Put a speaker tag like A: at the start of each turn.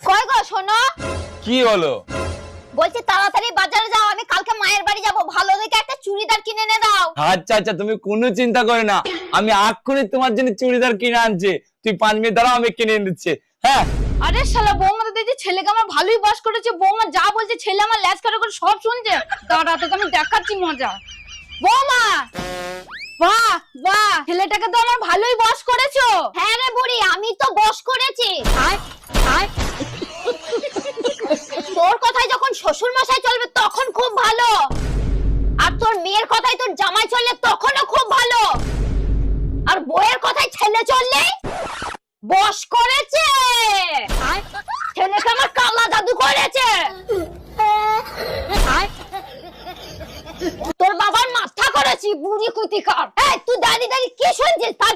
A: কই গো শোনো,
B: কি হলো?
A: বলছি তাড়াতাড়ি বাজারে যাও, আমি কালকে মায়ের বাড়ি যাব, ভালো দেখে একটা চুড়িদার কিনে এনে দাও।
B: আচ্ছা আচ্ছা, তুমি কোনো চিন্তা করে না, আমি এক্ষুনি তোমার জন্য চুড়িদার কিনে আনছি। তুই 5 মিনিট দাঁড়াও, আমি কিনে এনে দিচ্ছি। হ্যাঁ।
A: আরে শালা বৌমা তো দেখছি ছেলেকে আমার ভালোই বাস করেছে, বৌমা যা বলছে ছেলে আমার ল্যাজ করে করে সব শুনছে। দাঁড়া তোকে আমি দেখাচ্ছি মজা। বৌমা, বাহ বাহ, ছেলেটাকে তো আমার ভালোই বস করেছো। হ্যাঁ রে বুড়ি, আমি তো বস করেছি। আয় আয়, তোর কথাই যখন শ্বশুর মশাই চলবে তখন খুব ভালো, আর তোর মেয়ের কথাই তোর জামাই চললে তখনও খুব ভালো, আর বউয়ের কথাই ছেলে চললে বস করেছে। ছেলেকে আমার কালা জাদু করেছে। তোর বাবার মাথা করেছি বুড়ি কুতিকার। এই তুই দাঁড়িয়ে দাঁড়িয়ে কি শুনছিস? তার